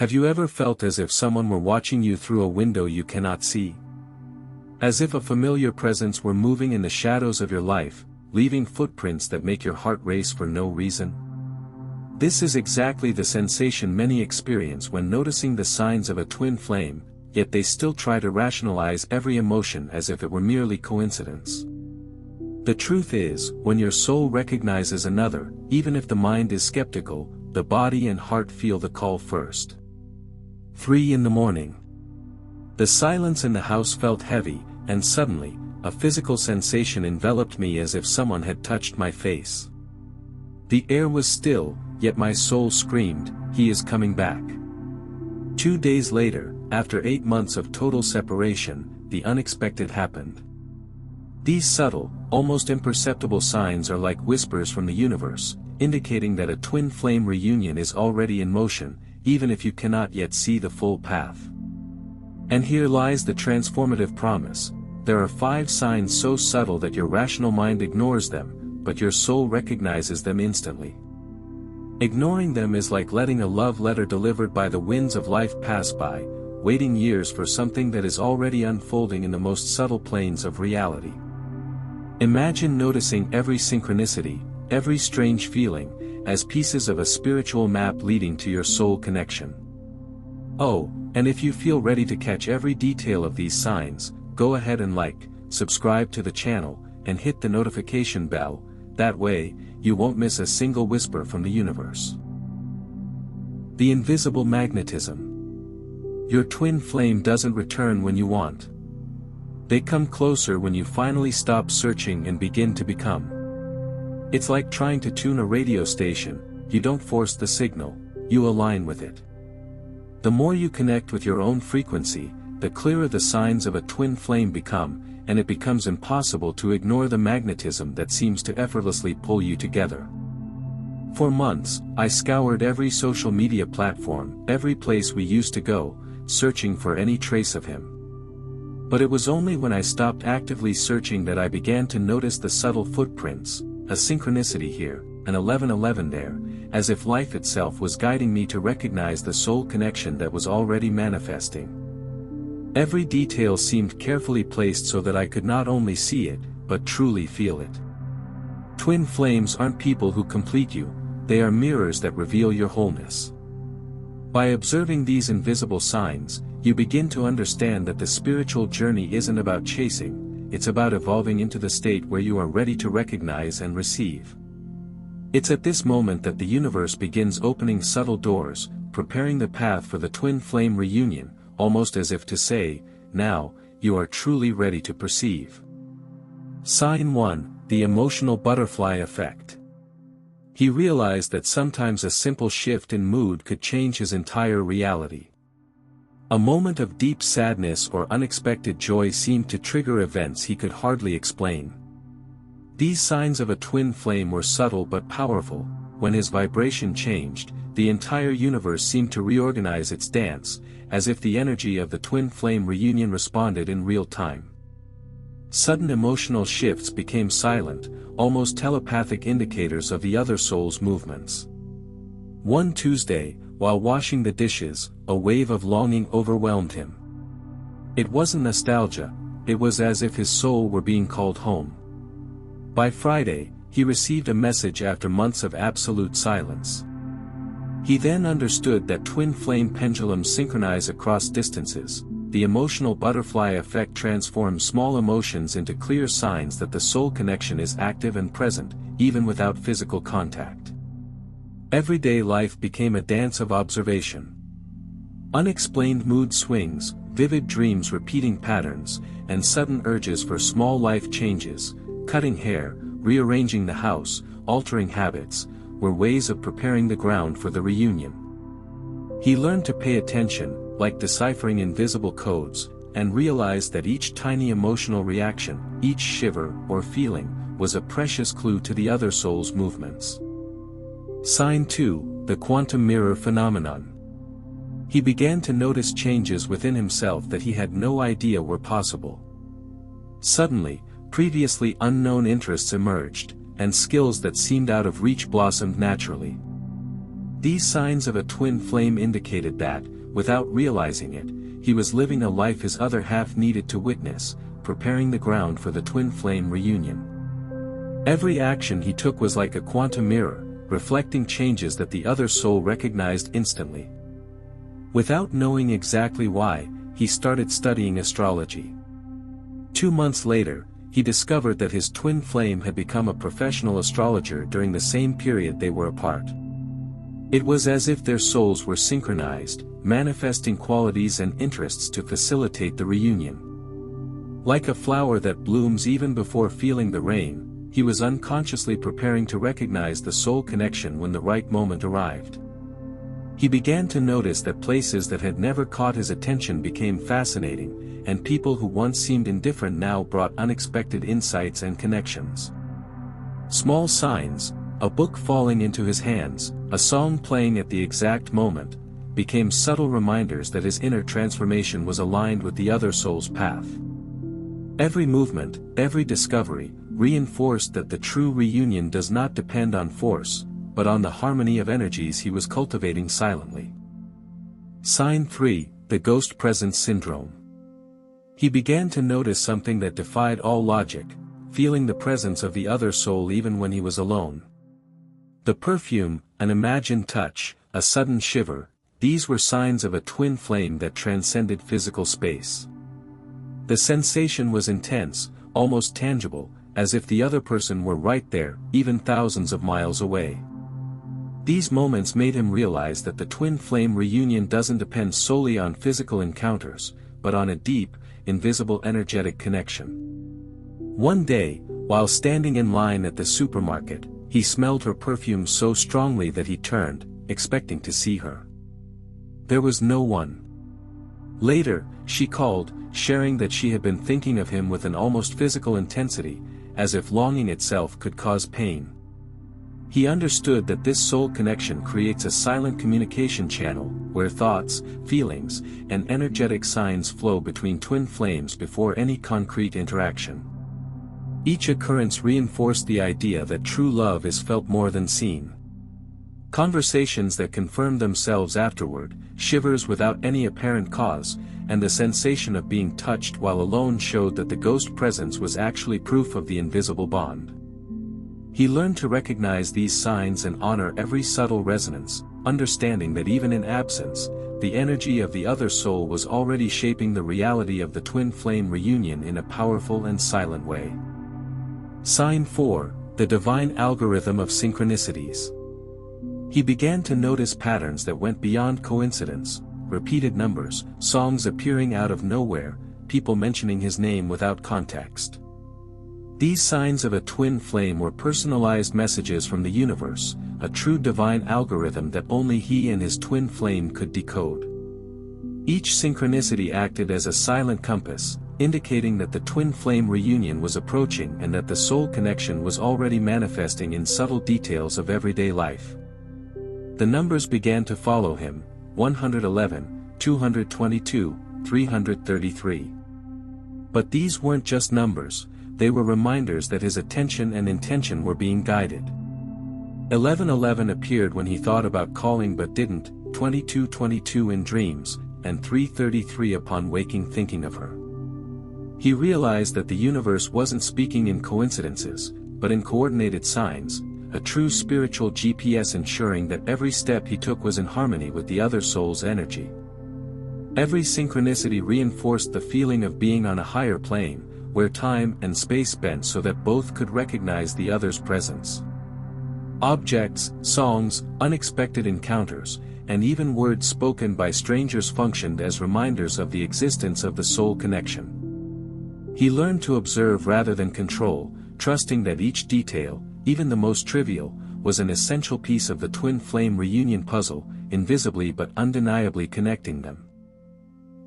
Have you ever felt as if someone were watching you through a window you cannot see? As if a familiar presence were moving in the shadows of your life, leaving footprints that make your heart race for no reason? This is exactly the sensation many experience when noticing the signs of a twin flame, yet they still try to rationalize every emotion as if it were merely coincidence. The truth is, when your soul recognizes another, even if the mind is skeptical, the body and heart feel the call first. 3 in the morning. The silence in the house felt heavy, and suddenly, a physical sensation enveloped me as if someone had touched my face. The air was still, yet my soul screamed, "He is coming back." 2 days later, after 8 months of total separation, the unexpected happened. These subtle, almost imperceptible signs are like whispers from the universe, indicating that a twin flame reunion is already in motion, even if you cannot yet see the full path. And here lies the transformative promise: there are 5 signs so subtle that your rational mind ignores them, but your soul recognizes them instantly. Ignoring them is like letting a love letter delivered by the winds of life pass by, waiting years for something that is already unfolding in the most subtle planes of reality. Imagine noticing every synchronicity, every strange feeling, as pieces of a spiritual map leading to your soul connection. Oh, and if you feel ready to catch every detail of these signs, go ahead and subscribe to the channel, and hit the notification bell. That way, you won't miss a single whisper from the universe. The invisible magnetism. Your twin flame doesn't return when you want. They come closer when you finally stop searching and begin to become. It's like trying to tune a radio station. You don't force the signal, you align with it. The more you connect with your own frequency, the clearer the signs of a twin flame become, and it becomes impossible to ignore the magnetism that seems to effortlessly pull you together. For months, I scoured every social media platform, every place we used to go, searching for any trace of him. But it was only when I stopped actively searching that I began to notice the subtle footprints, a synchronicity here, an 1111 there, as if life itself was guiding me to recognize the soul connection that was already manifesting. Every detail seemed carefully placed so that I could not only see it, but truly feel it. Twin flames aren't people who complete you, they are mirrors that reveal your wholeness. By observing these invisible signs, you begin to understand that the spiritual journey isn't about chasing, it's about evolving into the state where you are ready to recognize and receive. It's at this moment that the universe begins opening subtle doors, preparing the path for the twin flame reunion, almost as if to say, now, you are truly ready to perceive. Sign 1, the emotional butterfly effect. He realized that sometimes a simple shift in mood could change his entire reality. A moment of deep sadness or unexpected joy seemed to trigger events he could hardly explain. These signs of a twin flame were subtle but powerful. When his vibration changed, the entire universe seemed to reorganize its dance, as if the energy of the twin flame reunion responded in real time. Sudden emotional shifts became silent, almost telepathic indicators of the other soul's movements. One Tuesday, while washing the dishes, a wave of longing overwhelmed him. It wasn't nostalgia, it was as if his soul were being called home. By Friday, he received a message after months of absolute silence. He then understood that twin flame pendulums synchronize across distances. The emotional butterfly effect transforms small emotions into clear signs that the soul connection is active and present, even without physical contact. Everyday life became a dance of observation. Unexplained mood swings, vivid dreams repeating patterns, and sudden urges for small life changes, cutting hair, rearranging the house, altering habits, were ways of preparing the ground for the reunion. He learned to pay attention, like deciphering invisible codes, and realized that each tiny emotional reaction, each shiver or feeling, was a precious clue to the other soul's movements. Sign 2, the quantum mirror phenomenon. He began to notice changes within himself that he had no idea were possible. Suddenly, previously unknown interests emerged, and skills that seemed out of reach blossomed naturally. These signs of a twin flame indicated that, without realizing it, he was living a life his other half needed to witness, preparing the ground for the twin flame reunion. Every action he took was like a quantum mirror, reflecting changes that the other soul recognized instantly. Without knowing exactly why, he started studying astrology. 2 months later, he discovered that his twin flame had become a professional astrologer during the same period they were apart. It was as if their souls were synchronized, manifesting qualities and interests to facilitate the reunion. Like a flower that blooms even before feeling the rain, he was unconsciously preparing to recognize the soul connection when the right moment arrived. He began to notice that places that had never caught his attention became fascinating, and people who once seemed indifferent now brought unexpected insights and connections. Small signs, a book falling into his hands, a song playing at the exact moment, became subtle reminders that his inner transformation was aligned with the other soul's path. Every movement, every discovery, reinforced that the true reunion does not depend on force, but on the harmony of energies he was cultivating silently. Sign 3, the Ghost Presence Syndrome. He began to notice something that defied all logic, feeling the presence of the other soul even when he was alone. The perfume, an imagined touch, a sudden shiver, these were signs of a twin flame that transcended physical space. The sensation was intense, almost tangible, as if the other person were right there, even thousands of miles away. These moments made him realize that the twin flame reunion doesn't depend solely on physical encounters, but on a deep, invisible energetic connection. One day, while standing in line at the supermarket, he smelled her perfume so strongly that he turned, expecting to see her. There was no one. Later, she called, sharing that she had been thinking of him with an almost physical intensity, as if longing itself could cause pain. He understood that this soul connection creates a silent communication channel, where thoughts, feelings, and energetic signs flow between twin flames before any concrete interaction. Each occurrence reinforced the idea that true love is felt more than seen. Conversations that confirmed themselves afterward, shivers without any apparent cause, and the sensation of being touched while alone showed that the ghost presence was actually proof of the invisible bond. He learned to recognize these signs and honor every subtle resonance, understanding that even in absence, the energy of the other soul was already shaping the reality of the twin flame reunion in a powerful and silent way. Sign 4, the Divine Algorithm of Synchronicities. He began to notice patterns that went beyond coincidence, repeated numbers, songs appearing out of nowhere, people mentioning his name without context. These signs of a twin flame were personalized messages from the universe, a true divine algorithm that only he and his twin flame could decode. Each synchronicity acted as a silent compass, indicating that the twin flame reunion was approaching and that the soul connection was already manifesting in subtle details of everyday life. The numbers began to follow him, 111, 222, 333. But these weren't just numbers, they were reminders that his attention and intention were being guided. 1111 appeared when he thought about calling but didn't, 2222 in dreams, and 333 upon waking thinking of her. He realized that the universe wasn't speaking in coincidences, but in coordinated signs, a true spiritual GPS ensuring that every step he took was in harmony with the other soul's energy. Every synchronicity reinforced the feeling of being on a higher plane, where time and space bent so that both could recognize the other's presence. Objects, songs, unexpected encounters, and even words spoken by strangers functioned as reminders of the existence of the soul connection. He learned to observe rather than control, trusting that each detail, even the most trivial, was an essential piece of the twin flame reunion puzzle, invisibly but undeniably connecting them.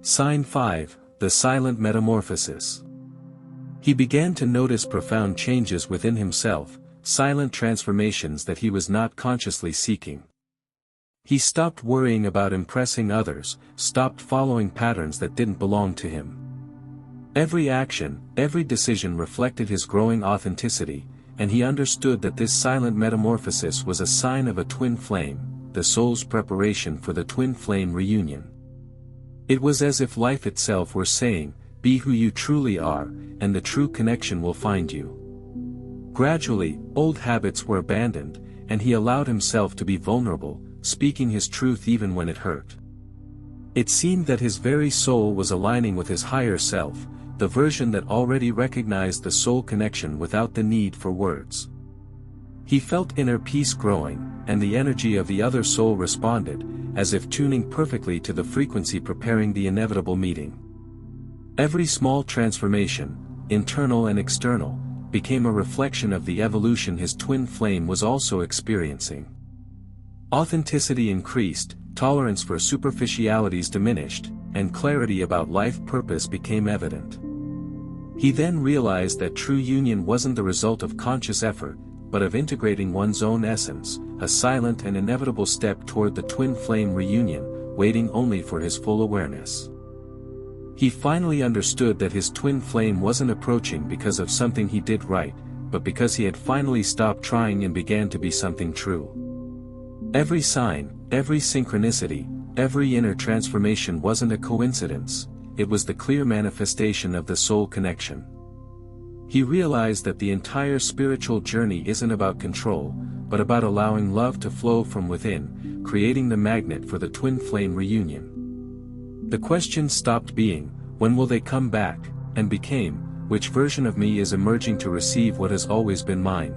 Sign 5, the Silent Metamorphosis. He began to notice profound changes within himself, silent transformations that he was not consciously seeking. He stopped worrying about impressing others, stopped following patterns that didn't belong to him. Every action, every decision reflected his growing authenticity, and he understood that this silent metamorphosis was a sign of a twin flame, the soul's preparation for the twin flame reunion. It was as if life itself were saying, "Be who you truly are, and the true connection will find you." Gradually, old habits were abandoned, and he allowed himself to be vulnerable, speaking his truth even when it hurt. It seemed that his very soul was aligning with his higher self, the version that already recognized the soul connection without the need for words. He felt inner peace growing, and the energy of the other soul responded, as if tuning perfectly to the frequency preparing the inevitable meeting. Every small transformation, internal and external, became a reflection of the evolution his twin flame was also experiencing. Authenticity increased, tolerance for superficialities diminished, and clarity about life purpose became evident. He then realized that true union wasn't the result of conscious effort, but of integrating one's own essence, a silent and inevitable step toward the twin flame reunion, waiting only for his full awareness. He finally understood that his twin flame wasn't approaching because of something he did right, but because he had finally stopped trying and began to be something true. Every sign, every synchronicity, every inner transformation wasn't a coincidence, it was the clear manifestation of the soul connection. He realized that the entire spiritual journey isn't about control, but about allowing love to flow from within, creating the magnet for the twin flame reunion. The question stopped being, "When will they come back?" and became, "Which version of me is emerging to receive what has always been mine?"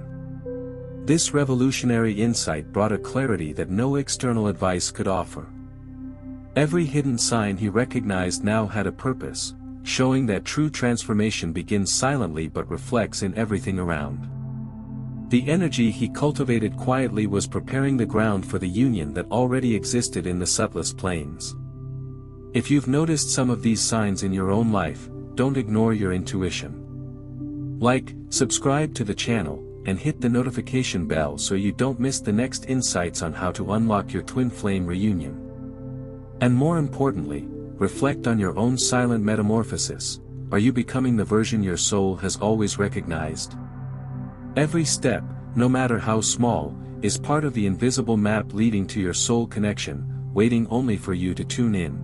This revolutionary insight brought a clarity that no external advice could offer. Every hidden sign he recognized now had a purpose, showing that true transformation begins silently but reflects in everything around. The energy he cultivated quietly was preparing the ground for the union that already existed in the subtlest planes. If you've noticed some of these signs in your own life, don't ignore your intuition. Like, subscribe to the channel, and hit the notification bell so you don't miss the next insights on how to unlock your twin flame reunion. And more importantly, reflect on your own silent metamorphosis. Are you becoming the version your soul has always recognized? Every step, no matter how small, is part of the invisible map leading to your soul connection, waiting only for you to tune in.